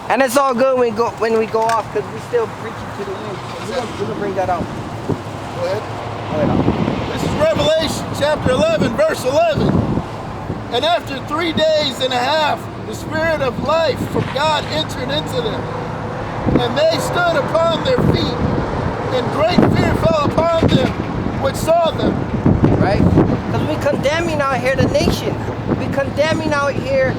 And it's all good when we go off because we still preaching to the end. So we're gonna bring that out. Go ahead. This is Revelation chapter 11, verse 11. And after 3 days and a half, the Spirit of life from God entered into them. And they stood upon their feet, and great fear fell upon them which saw them. Right? Because we condemning out here the nations. We condemning out here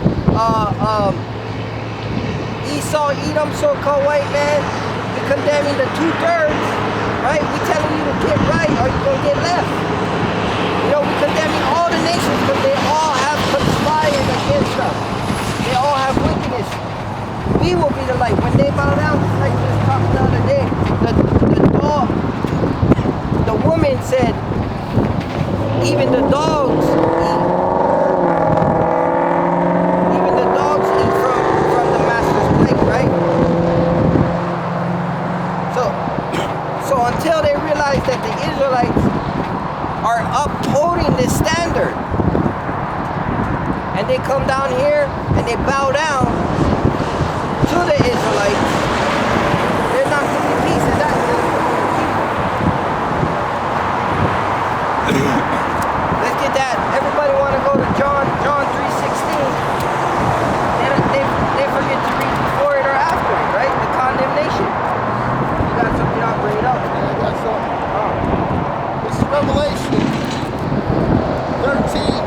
Esau, Edom, so-called white man. We condemning the 2/3. Right? We telling you to get right or you're going to get left. You know, we condemning all the nations because they all have conspired against us. They all have wickedness. We will be the light. When they bow down, just like we just talked the other day, the woman said, even the dogs eat. Even the dogs eat from the master's plate, right? So until they realize that the Israelites are upholding this standard, and they come down here and they bow down to the Israelites, there's not going to be peace. And that's let's get that. Everybody want to go to John 3:16. They forget to read before it or after it, right? The condemnation. You got something, I'll bring it up. Yeah, I got something. This is Revelation 13.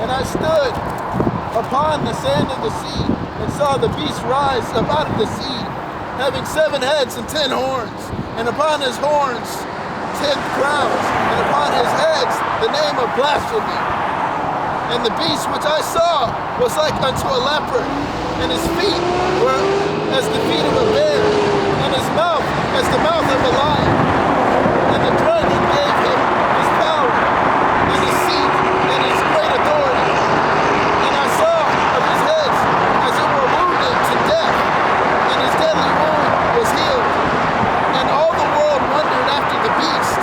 And I stood upon the sand of the sea, and saw the beast rise up out of the sea, having 7 heads and 10 horns, and upon his horns 10 crowns, and upon his heads the name of blasphemy. And the beast which I saw was like unto a leopard, and his feet were as the feet of a bear, and his mouth as the mouth of a lion. And the dragon gave him his power, and his seat, and his great authority. And I saw of his heads as it were wounded to death, and his deadly wound was healed. And all the world wondered after the beast.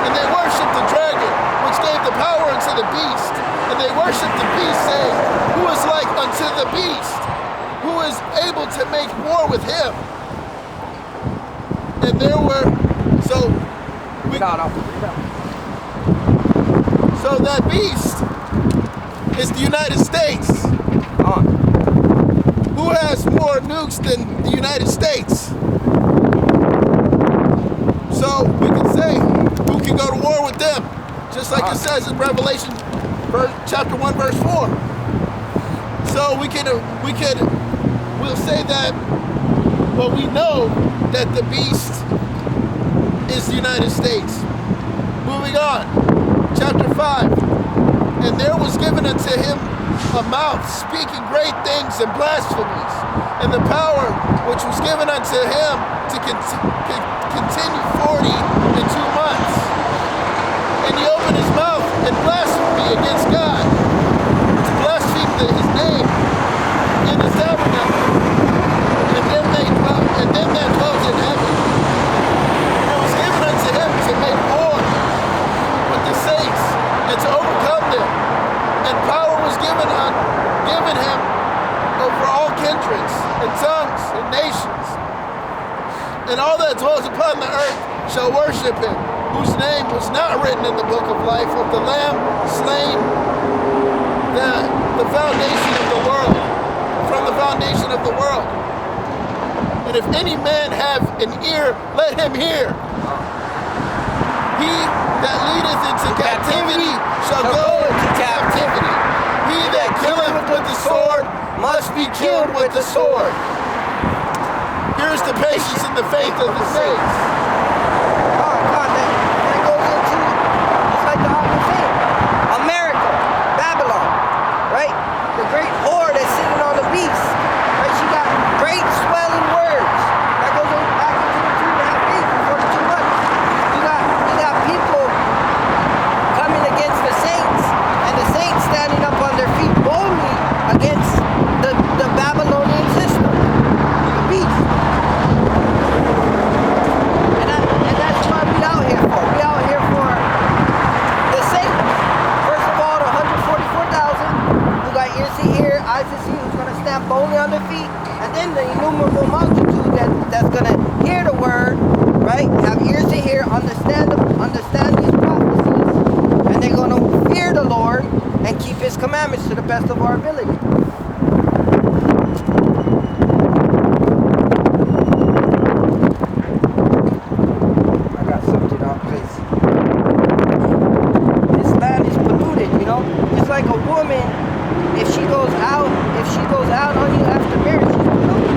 And they worshipped the dragon, which gave the power unto the beast. And they worshipped the beast, saying, who is like unto the beast? Who is able to make war with him? And there were, so that beast is the United States. Who has more nukes than the United States? So we can say, who can go to war with them? Just like it says in Revelation chapter 1, verse 4. So we'll say that, well, we know that the beast is the United States. Moving on, chapter 5. And there was given unto him a mouth speaking great things and blasphemies, and the power which was given unto him to continue 42 months. And he opened his mouth in blasphemy against God, to blaspheme his name in his tabernacle, and them that dwelt in heaven. And it was given unto him to make war with the saints and to overcome them. And power was given him over all kindreds and tongues and nations. And all that dwells upon the earth shall worship him, whose name was not written in the book of life of the Lamb slain the foundation of the world, from the foundation of the world. And if any man have an ear, let him hear. He that leadeth into captivity shall go into captivity. He that killeth with the sword must be killed with the sword. Here's the patience and the faith of the saints. God, that goes into, it's like the whole thing. America, Babylon, right? The great whore that's sitting on the beast, right? She got great swelling words. That goes back into the 2.5 days before the 2 months. You got people coming against the saints, and the saints standing up on their feet boldly against the Babylonian system, the beast. stand boldly on their feet. And then the innumerable multitude that's going to hear the word, right? Have ears to hear, understand these prophecies, and they're going to fear the Lord and keep his commandments to the best of our ability. I got something out, please. This land is polluted, you know? It's like a woman, if she goes out on you after marriage, she's polluted.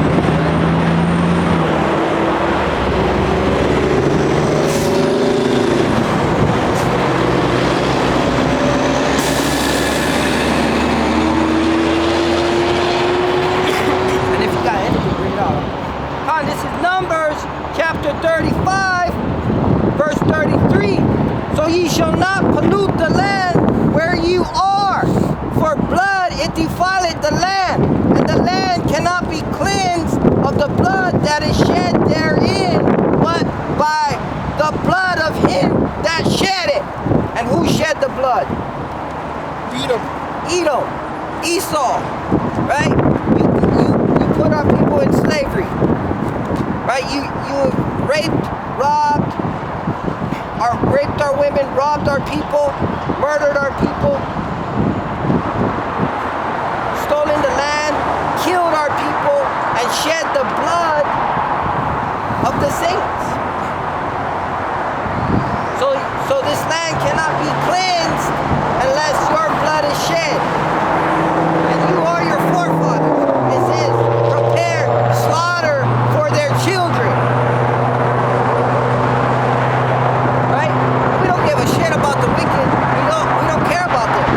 This is Numbers chapter 35, verse 33. So ye shall not pollute the land where you are, for blood it defileth the land, and the land cannot be cleansed of the blood that is shed therein, but by the blood of him that shed it. And who shed the blood? Edom, Esau, right? You put our people in slavery. Right, you raped our women, robbed our people, murdered our people, stolen the land, killed our people, and shed the blood of the saints. So this land cannot be cleansed unless your blood is shed. And you are your forefathers. It says, prepare slaughter for their children. Right? We don't give a shit about the wicked. We don't care about them.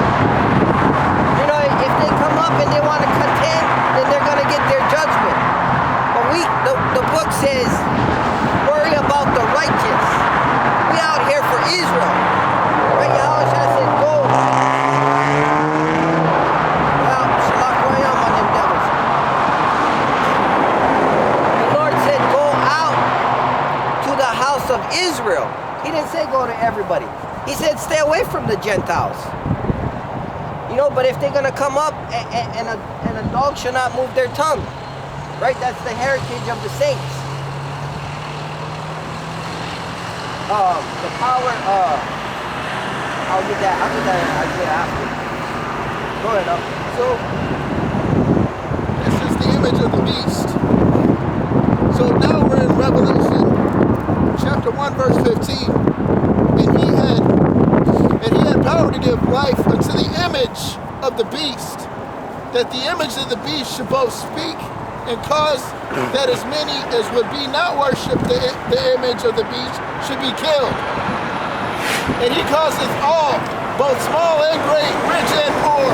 You know, if they come up and they want to contend, then they're gonna get their judgment. But the book says, worry about the righteous. We out here for Israel. Right? Yahweh said, go. Well, shalak royam on them devils. Of Israel. He didn't say go to everybody. He said stay away from the Gentiles. You know, but if they're going to come up and a dog shall not move their tongue. Right? That's the heritage of the saints. The power, I'll get that after. Go ahead, So this is the image of the beast. So now we're in Revelation chapter 1 verse 15, and he had power to give life unto the image of the beast, that the image of the beast should both speak and cause that as many as would be not worship the image of the beast should be killed. And he causeth all, both small and great, rich and poor,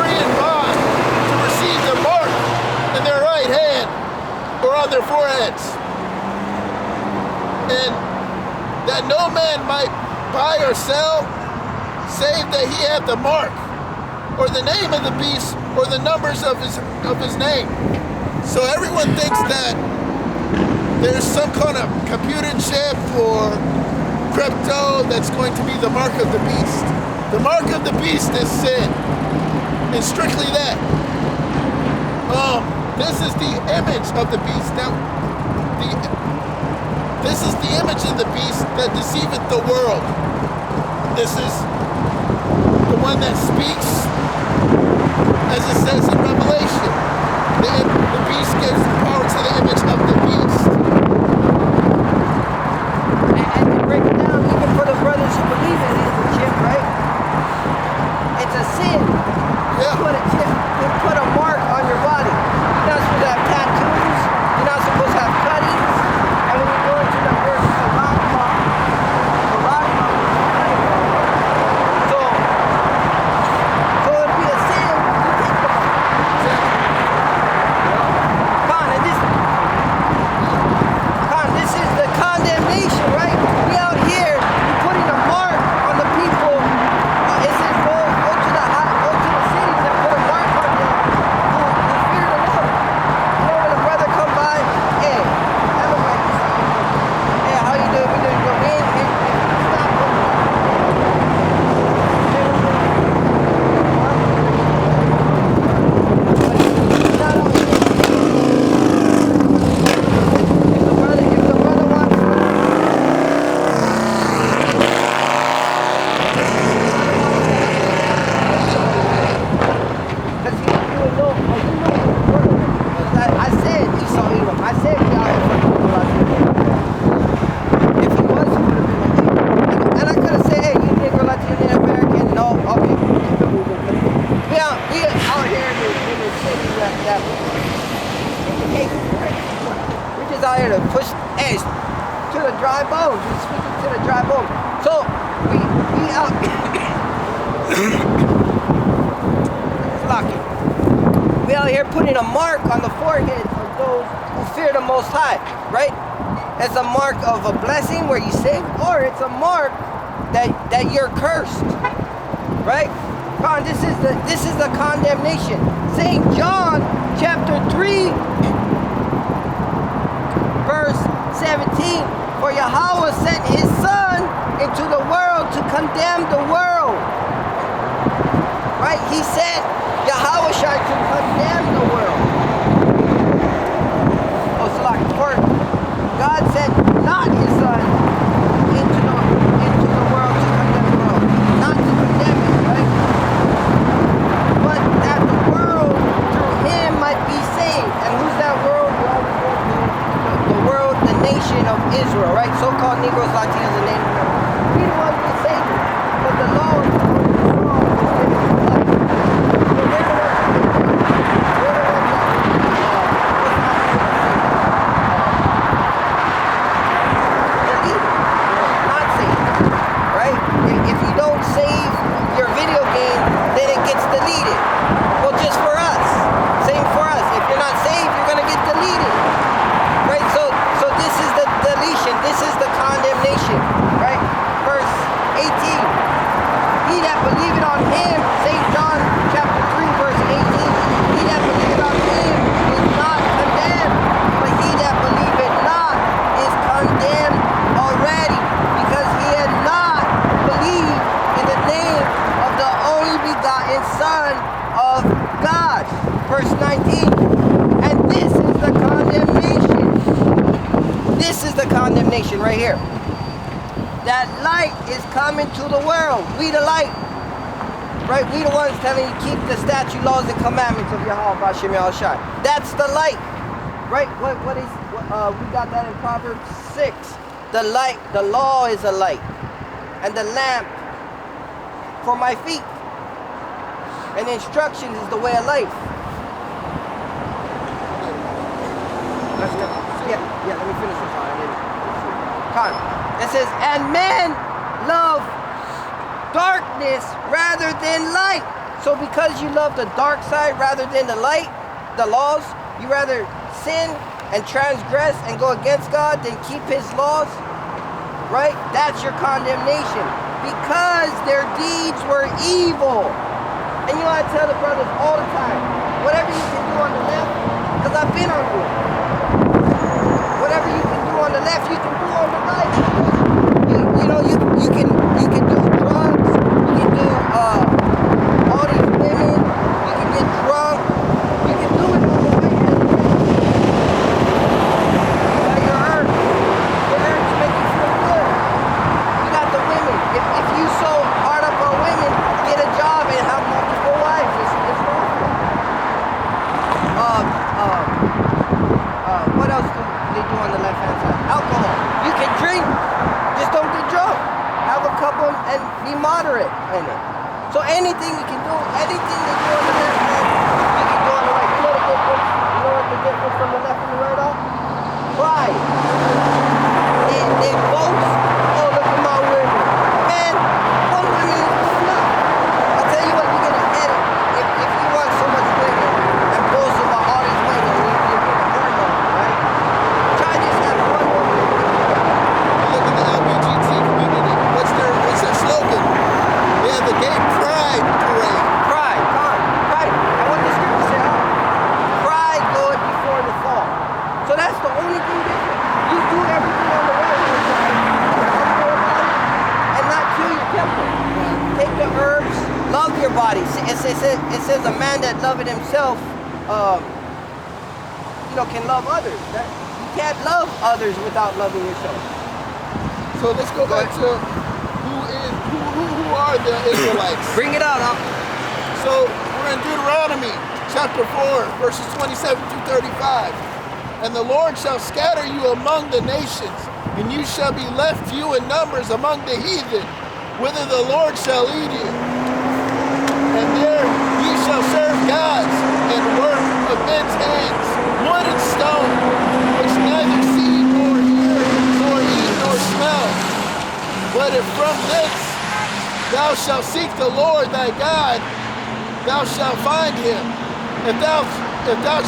free and bond, to receive the mark in their right hand or on their foreheads, and that no man might buy or sell, save that he have the mark, or the name of the beast, or the numbers of his name. So everyone thinks that there's some kind of computer chip or crypto that's going to be the mark of the beast. The mark of the beast is sin, and strictly that. This is the image of the beast. Now, this is the image of the beast that deceiveth the world. This is the one that speaks, as it says in Revelation. The beast gives power to the image of the beast. And to break it down, even for the brothers who believe in it, chip, right? It's a sin. Yeah. Put a mark on your body. You're not supposed to have tattoos. You're not supposed to have cuttings. And when you go into the verse of so it'd be a sin to take the mark. that implication, right? We're just out here to push edge to the dry bones. We're speaking to the dry bones. So we out flocking. We out here putting a mark on the forehead of those who fear the Most High, right? It's a mark of a blessing where you save, or it's a mark that you're cursed, right? This is the condemnation. St. John chapter 3, verse 17. For Yahweh sent his Son into the world to condemn the world. Right? He said Yahweh shall to condemn the world. Oh, so like for God sent not his Son into the world to condemn the world. Not to condemn it, right? But that the world through him might be saved. And who's that world? The world, the nation of Israel, right? So-called Negroes, Latinos, and Native Americans. We the ones who saved it. But the law is the one who's wrong. Son of God. Verse 19. And this is the condemnation. This is the condemnation right here. That light is coming to the world. We the light. Right? We the ones telling you keep the statute, laws, and commandments of Yahweh B'Shem Yahushai. That's the light. Right? We got that in Proverbs 6. The light, the law is a light. And the lamp for my feet. And instructions is the way of life. Yeah, let me finish this one. It says, and men love darkness rather than light. So because you love the dark side rather than the light, the laws, you rather sin and transgress and go against God than keep his laws, right? That's your condemnation. Because their deeds were evil. And you know I tell the brothers all the time, whatever you can do on the left, because I've been on it. Whatever you can do on the left, you can do on the right. You can do drugs, you can do all these women, you can get drunk, you can do it on the right hand. Your herbs. Your herbs make you feel good. You got the women. If you so hard up on women, get a job and have multiple wives. It's wrong. What else do they do on the left hand side? Alcohol. You can drink, just don't get drunk. Have a couple and be moderate in it. So anything you can do, anything they do on the left hand, you can do on the right. You know the difference? You know what the difference from the left and the right are? Pride. They boast. Oh, look at my women. Man, one woman is good enough. I'll tell you what, you're gonna get it. If you want so much women and boast about all these women, you're gonna burn them, right? Try just have one woman. Look at the LGBT community. What's their slogan? They have the gay pride parade. Pride, come on. Pride. And what the scripture say, pride goeth before the fall. So that's the only thing different. You do everything on the right hand side and not kill your temple. Take the herbs, love your body. It says a man that loveth himself, can love others. You can't love others without loving yourself. So let's go back to who are the Israelites? Bring it out, huh? So we're in Deuteronomy chapter 4, verses 27 through 35. And the Lord shall scatter you among the nations, and you shall be left few in numbers among the heathen, whither the Lord shall lead you. And there ye shall serve gods and work of men's hands, wood and stone, which neither see nor hear, nor eat nor smell. But if from thence thou shalt seek the Lord thy God, thou shalt find him. If thou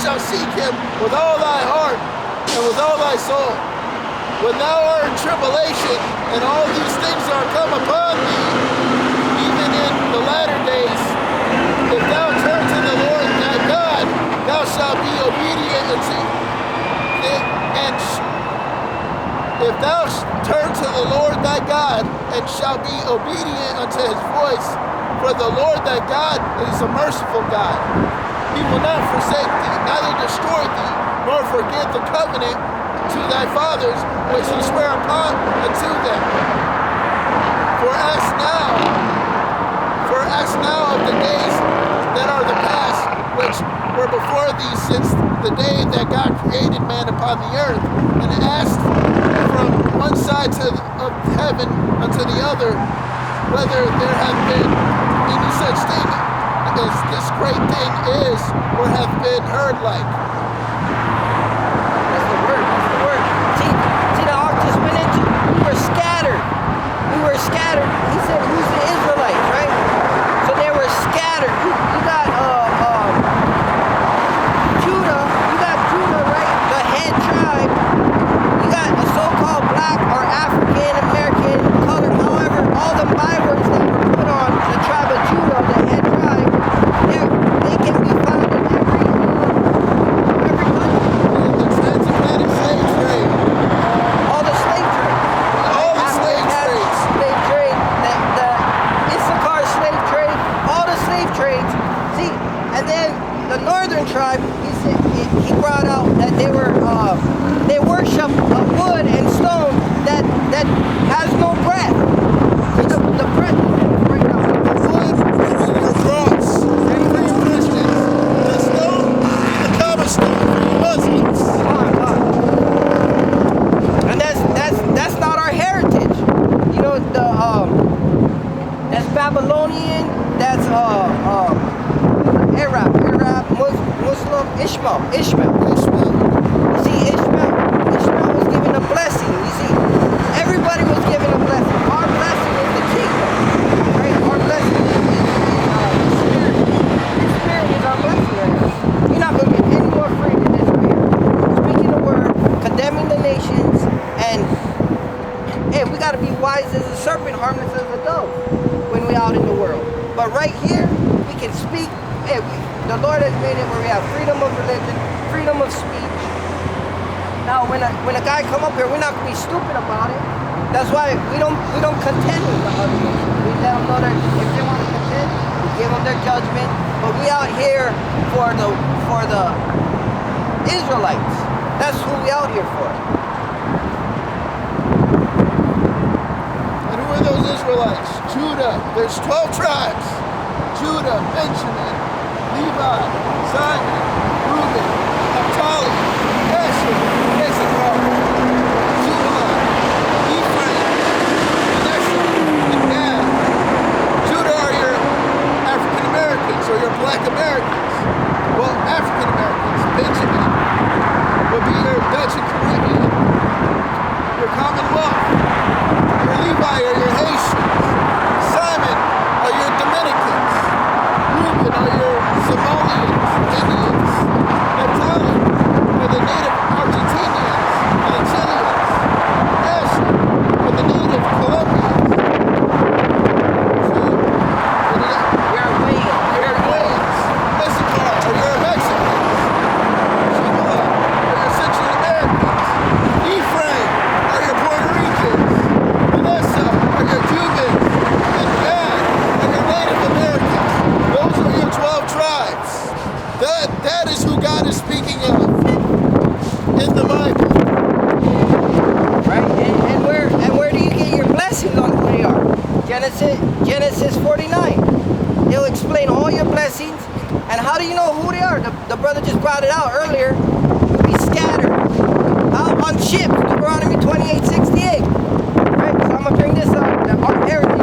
shalt seek him with all thy heart and with all thy soul. When thou art in tribulation, and all these things are come upon thee, even in the latter days, if thou turn to the Lord thy God, thou shalt be obedient unto if thou turn to the Lord thy God, and shalt be obedient unto his voice, for the Lord thy God is a merciful God. He will not forsake thee, neither destroy thee, nor forget the covenant to thy fathers, which he sware upon unto them. For ask now of the days that are the past, which were before thee since the day that God created man upon the earth, and asked from one side of heaven unto the other, whether there have been any such thing as this great thing is, or hath been heard like. That's the word. That's the word. See, the ark just went into. We were scattered. We were scattered. He said, "Who's the Israelites?" Right? So they were scattered. You got Judah. You got Judah, right? The head tribe. You got a so-called black or African American colored. However, all the bywords that were put on the tribe of Judah, the head tribe, they can be found in every country. The transatlantic slave trade. All the slave trade. All the slave trades. Slave trade, the Issachar slave trade, all the slave trades. See, and then the northern tribe, he brought out that they worship wood and stone that has no breath. The breath right now. Wood for your cross, and for your Christians. The stone, the cobblestone for your Muslims. And that's not our heritage. You know, that's Babylonian, that's Arab, Muslim, Ishmael. You see, Ishmael was given a blessing. You see, everybody was given a blessing. Our blessing is the kingdom, right? Our blessing is the spirit. The spirit is our blessing right now. You're not going to get any more free than this right here. Speaking the word, condemning the nations, and hey, we got to be wise as a serpent, harmless as a dove when we're out in the world. But right here, we can speak. Hey, the Lord has made it where we have freedom of religion, freedom of speech. Now, when a guy come up here, we're not gonna be stupid about it. That's why we don't contend with the other ones. We let them know that if they want to contend, we give them their judgment. But we out here for the Israelites. That's who we out here for. And who are those Israelites? Judah. There's 12 tribes. Judah, Benjamin, Levi, Simon, Reuben, Naphtali, Asher, Issachar, Zebulun, Ephraim, Manasseh, and Gad. Judah are your African Americans or your Black Americans. Well, African Americans. Benjamin would be your Dutch and Caribbean, your Commonwealth. Your Levi are your Haitians. Simon are your Dominicans. Reuben are your Somalians, Indians. Naphtali are the native Argentinians and Chileans. Asher are the native Colombians. You're Wayans. Issachar are your Mexicans. Zebulun are your Central Americans. Ephraim are your Puerto Ricans. Manasseh are your Cubans. And Gad are your Native Americans. Those are your 12 tribes. That is who God is speaking of in the Bible. Right? And where do you get your blessings on who they are? Genesis 49. It'll explain all your blessings. And how do you know who they are? The brother just brought it out earlier. You'll be scattered. Out on ships, Deuteronomy 28:68. Right? So I'm gonna bring this up. Our heritage.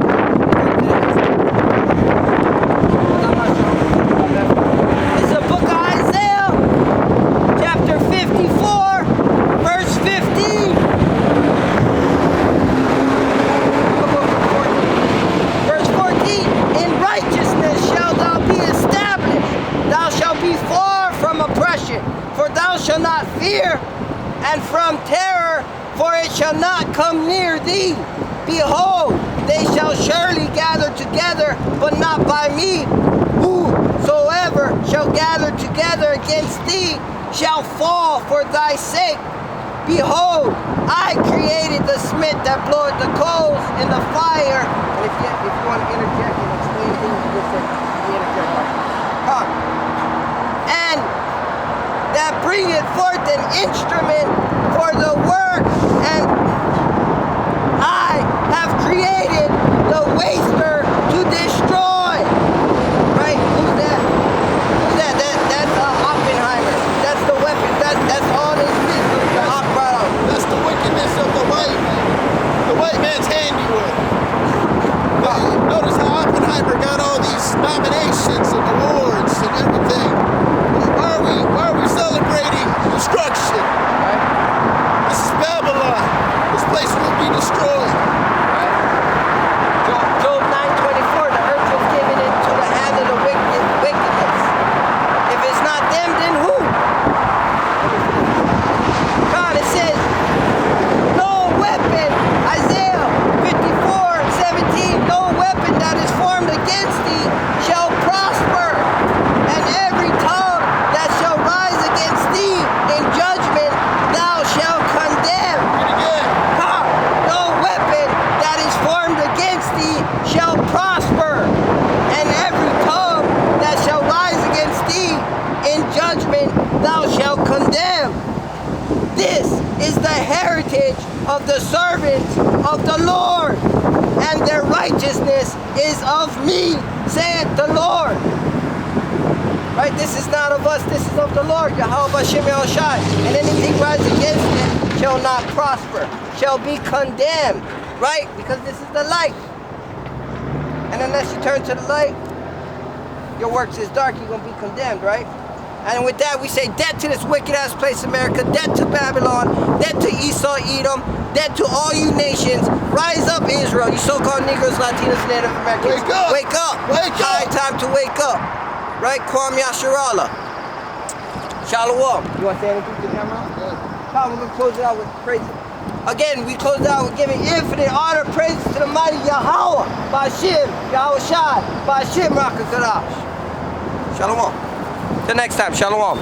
It's the book of Isaiah. shalt not fear, and from terror, for it shall not come near thee. Behold, they shall surely gather together, but not by me. Whosoever shall gather together against thee shall fall for thy sake. Behold, I created the smith that bloweth the coals in the fire. And if you want to interject and explain things, you just say, interject. And that bringeth forth an instrument for the work, and I have created the waster to destroy. Right? Who's that? Who's that? That's Oppenheimer. That's the weapon. That's all this business. That's the wickedness of the white man. The white man's handiwork. Notice how Oppenheimer got all these nominations and awards and everything. Why are we celebrating destruction? Right? This is Babylon. This place will be destroyed. Right? Job 9:24, the earth was given into the hand of the wickedness. If it's not them, then who? God, it says, no weapon, Isaiah 54:17, no weapon that is formed against thee shall prosper, and every tongue that shall rise against thee in judgment thou shalt condemn. God, no weapon that is formed against thee shall prosper, and every tongue that shall rise against thee in judgment thou shalt condemn. This is the heritage of the servants of the Lord, and their righteousness is of me, saith the Lord. Right? This is not of us, this is of the Lord, Yahweh Hashem Yahushai. And anything rise against it shall not prosper, shall be condemned. Right? Because this is the light. And unless you turn to the light, your works is dark, you're going to be condemned, right? And with that, we say death to this wicked-ass place, America, death to Babylon, death to Esau, Edom, death to all you nations. Rise up, Israel, you so-called Negroes, Latinos, Native Americans. Wake up! Wake up! Wake up! High time to wake up. Right? Kwam Yasharallah. Shalom. You want to say anything to the camera? Come, we're going to close it out with praise. Again, we close it out with giving infinite honor, praise to the mighty Yahweh, Bashim, Yahweh Shai, Bashim, Rakakadash. Shalom. Till next time, shalom.